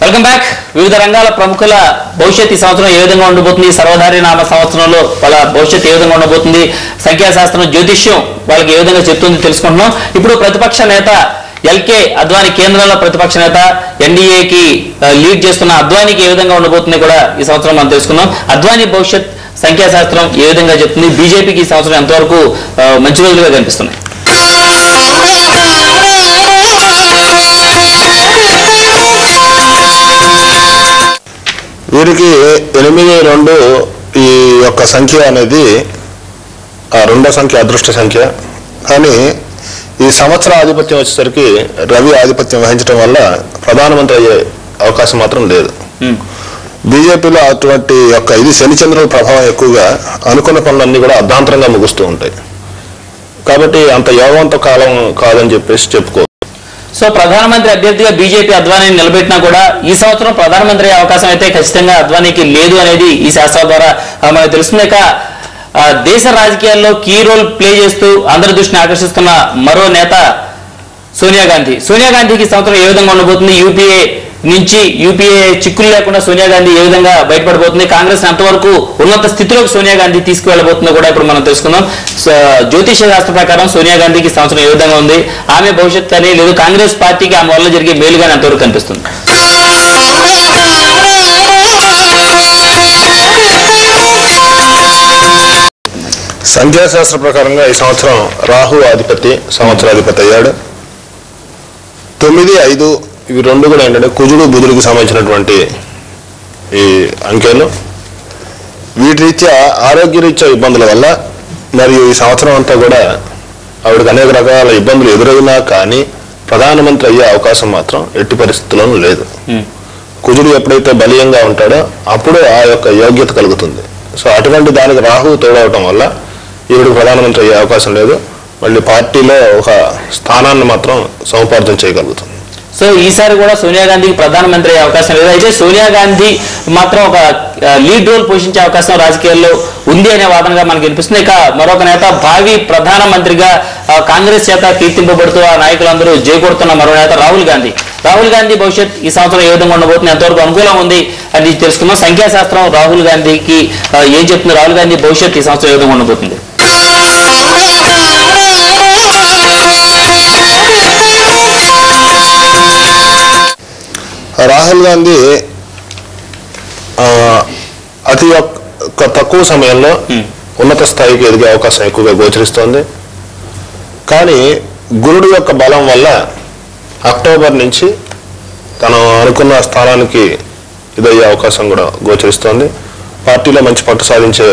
Welcome back. వివిధ రంగాల ప్రముఖుల భవిష్యత్ ఈ సంవత్సరం ఏ విధంగా ఉండబోతుంది, సర్వధారి నామ సంవత్సరంలో వాళ్ళ భవిష్యత్ ఏ విధంగా ఉండబోతుంది, సంఖ్యాశాస్త్రం జ్యోతిష్యం వాళ్ళకి ఏ విధంగా చెప్తుంది తెలుసుకుంటున్నాం. ఇప్పుడు ప్రతిపక్ష నేత ఎల్కే అద్వానీ, కేంద్రంలో ప్రతిపక్ష నేత ఎన్డీఏకి లీడ్ చేస్తున్న అద్వానీకి ఏ విధంగా ఉండబోతుంది కూడా ఈ సంవత్సరం మనం తెలుసుకుందాం. అద్వానీ భవిష్యత్ సంఖ్యాశాస్త్రం ఏ విధంగా చెప్తుంది, బీజేపీకి ఈ సంవత్సరం ఎంతవరకు మంచి రోజులుగా కనిపిస్తున్నాయి? వీరికి 8-2 ఈ యొక్క సంఖ్య అనేది రెండో సంఖ్య అదృష్ట సంఖ్య. కానీ ఈ సంవత్సర ఆధిపత్యం వచ్చేసరికి రవి ఆధిపత్యం వహించడం వల్ల ప్రధానమంత్రి అయ్యే అవకాశం మాత్రం లేదు. బీజేపీలో అటువంటి యొక్క ఇది శనిచంద్రుల ప్రభావం ఎక్కువగా, అనుకున్న పనులన్నీ కూడా అర్ధాంతరంగా ముగుస్తూ ఉంటాయి. కాబట్టి అంత యోగవంత కాలం కాదని చెప్పేసి చెప్పుకోవచ్చు. సో ప్రధానమంత్రి అభ్యర్థిగా బీజేపీ అద్వానీని నిలబెట్టినా కూడా ఈ సంవత్సరం ప్రధానమంత్రి అవకాశం అయితే ఖచ్చితంగా అద్వానీకి లేదు అనేది ఈ శాస్త్రాల ద్వారా మనకు తెలుస్తుంది. ఇక దేశ రాజకీయాల్లో కీ రోల్ ప్లే చేస్తూ అందరి దృష్టిని ఆకర్షిస్తున్న మరో నేత సోనియా గాంధీ. సోనియా గాంధీకి సంవత్సరం ఏ విధంగా ఉండబోతుంది, యూపీఏ చిక్కులు లేకుండా సోనియా గాంధీ ఏ విధంగా బయటపడబోతుంది, కాంగ్రెస్ ఎంతవరకు ఉన్నత స్థితిలోకి సోనియా గాంధీ తీసుకువెళ్ళబోతుందో కూడా ఇప్పుడు మనం తెలుసుకుందాం. జ్యోతిష శాస్త్ర ప్రకారం సోనియా గాంధీకి సంవత్సరం ఏ విధంగా ఉంది, ఆమె భవిష్యత్ కానీ లేదు కాంగ్రెస్ పార్టీకి ఆమె వల్ల జరిగే మేలు కానీ ఎంతవరకు కనిపిస్తుంది? సంఖ్యాశాస్త్ర ప్రకారంగా ఈ సంవత్సరం రాహు సంవత్సరాధిపతి అయ్యాడు. 9, 5 ఇవి రెండు కూడా ఏంటంటే కుజుడు బుధుడికి సంబంధించినటువంటి ఈ అంకెలు. వీటి రీత్యా ఆరోగ్యరీత్యా ఇబ్బందుల వల్ల మరియు ఈ సంవత్సరం అంతా కూడా ఆవిడకి అనేక రకాల ఇబ్బందులు ఎదురైనా కానీ ప్రధానమంత్రి అయ్యే అవకాశం మాత్రం ఎట్టి పరిస్థితుల్లోనూ లేదు. కుజుడు ఎప్పుడైతే బలీయంగా ఉంటాడో అప్పుడు ఆ యొక్క యోగ్యత కలుగుతుంది. సో అటువంటి దానికి రాహు తోడవటం వల్ల ఈవిడికి ప్రధానమంత్రి అయ్యే అవకాశం లేదు. మళ్ళీ పార్టీలో ఒక స్థానాన్ని మాత్రం సముపార్జన చేయగలుగుతుంది. సో ఈసారి కూడా సోనియా గాంధీకి ప్రధానమంత్రి అయ్యే అవకాశం లేదు. అయితే సోనియా గాంధీ మాత్రం ఒక లీడ్ రోల్ పోషించే అవకాశం రాజకీయాల్లో ఉంది అనే వాదనగా మనకు వినిపిస్తుంది. ఇక మరొక నేత భావి ప్రధానమంత్రిగా కాంగ్రెస్ చేత కీర్తింపబడుతూ ఆ నాయకులందరూ జయకొడుతున్న మరో నేత రాహుల్ గాంధీ. రాహుల్ గాంధీ భవిష్యత్ ఈ సంవత్సరం ఏ విధంగా ఉండబోతుంది, ఎంతవరకు అనుకూలంగా ఉంది అని తెలుసుకున్నాం. సంఖ్యాశాస్త్రం రాహుల్ గాంధీకి ఏం చెప్తుంది, రాహుల్ గాంధీ భవిష్యత్ ఈ సంవత్సరం ఏ విధంగా ఉండబోతుంది? రాహుల్ గాంధీ అతి తక్కువ సమయంలో ఉన్నత స్థాయికి ఎదిగే అవకాశం ఎక్కువగా గోచరిస్తోంది. కానీ గురుడు యొక్క బలం వల్ల అక్టోబర్ నుంచి తను అనుకున్న స్థానానికి ఇదయ్యే అవకాశం కూడా గోచరిస్తోంది. పార్టీలో మంచి పట్టు సాధించే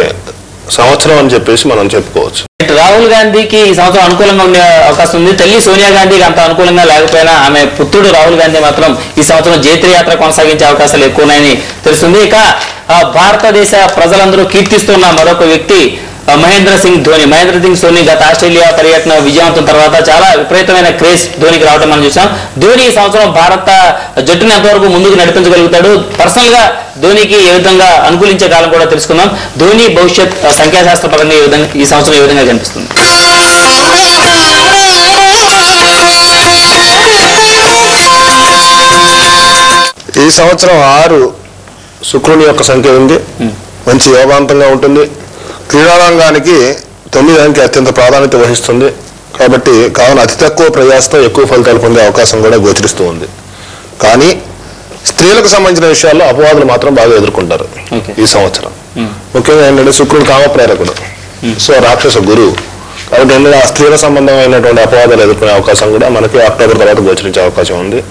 సంవత్సరం అని చెప్పేసి మనం చెప్పుకోవచ్చు. రాహుల్ గాంధీకి ఈ సంవత్సరం అనుకూలంగా ఉండే అవకాశం ఉంది. తల్లి సోనియా గాంధీకి అంత అనుకూలంగా లేకపోయినా ఆమె పుత్రుడు రాహుల్ గాంధీ మాత్రం ఈ సంవత్సరం జైత్రయాత్ర కొనసాగించే అవకాశాలు ఎక్కువ ఉన్నాయని తెలుస్తుంది. ఇక భారతదేశ ప్రజలందరూ కీర్తిస్తున్న మరొక వ్యక్తి మహేంద్ర సింగ్ ధోని. గత ఆస్ట్రేలియా పర్యటన విజయవంతం తర్వాత చాలా విపరీతమైన క్రేజ్ ధోనికి రావడం మనం చూసాం. ధోని ఈ సంవత్సరం భారత జట్టును ఎంతవరకు ముందుకు నడిపించగలుగుతాడు, పర్సనల్ గా ధోనికి ఏ విధంగా అనుకూలించే కాలం కూడా తెలుసుకుందాం. ధోని భవిష్యత్ సంఖ్యాశాస్త్ర పరంగా ఈ సంవత్సరం ఏ విధంగా కనిపిస్తుంది? ఈ సంవత్సరం 6 శుక్రుని యొక్క సంఖ్య ఉంది, మంచి యోగాంతంగా ఉంటుంది. క్రీడారంగానికి 9 అంకె అత్యంత ప్రాధాన్యత వహిస్తుంది. కాబట్టి కావున అతి తక్కువ ప్రయాసతో ఎక్కువ ఫలితాలు పొందే అవకాశం కూడా గోచరిస్తూ ఉంది. కానీ స్త్రీలకు సంబంధించిన విషయాల్లో అపవాదులు మాత్రం బాగా ఎదుర్కొంటారు ఈ సంవత్సరం. ముఖ్యంగా ఏంటంటే శుక్రుడు కామప్రేరకుడు, సో రాక్షస గురువు. కాబట్టి ఏంటంటే ఆ స్త్రీల సంబంధమైనటువంటి అపవాదాలు ఎదుర్కొనే అవకాశం కూడా మనకి అక్టోబర్ తర్వాత గోచరించే అవకాశం ఉంది.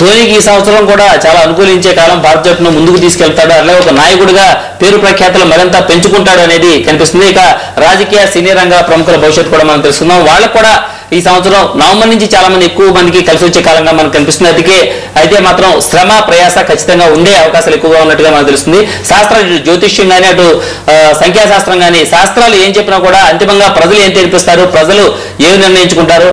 ధోనికి ఈ సంవత్సరం కూడా చాలా అనుకూలించే కాలం, భారత జట్టును ముందుకు తీసుకెళ్తాడు, అలాగే ఒక నాయకుడిగా పేరు ప్రఖ్యాతులు మరింత పెంచుకుంటాడు అనేది కనిపిస్తుంది. ఇక రాజకీయ సినీ రంగ ప్రముఖుల భవిష్యత్తు కూడా మనం తెలుసుకుందాం. వాళ్ళకు కూడా ఈ సంవత్సరం నవంబర్ నుంచి చాలా మంది ఎక్కువ మందికి కలిసి వచ్చే కాలంగా మనకు కనిపిస్తుంది. అయితే మాత్రం శ్రమ ప్రయాస ఖచ్చితంగా ఉండే అవకాశాలు ఎక్కువగా ఉన్నట్టుగా మనకు తెలుస్తుంది. జ్యోతిష్యం కానీ అటు సంఖ్యాశాస్త్రం కానీ శాస్త్రాలు ఏం చెప్పినా కూడా అంతిమంగా ప్రజలు ఏం తెలిపిస్తారు, ప్రజలు ఏమి నిర్ణయించుకుంటారు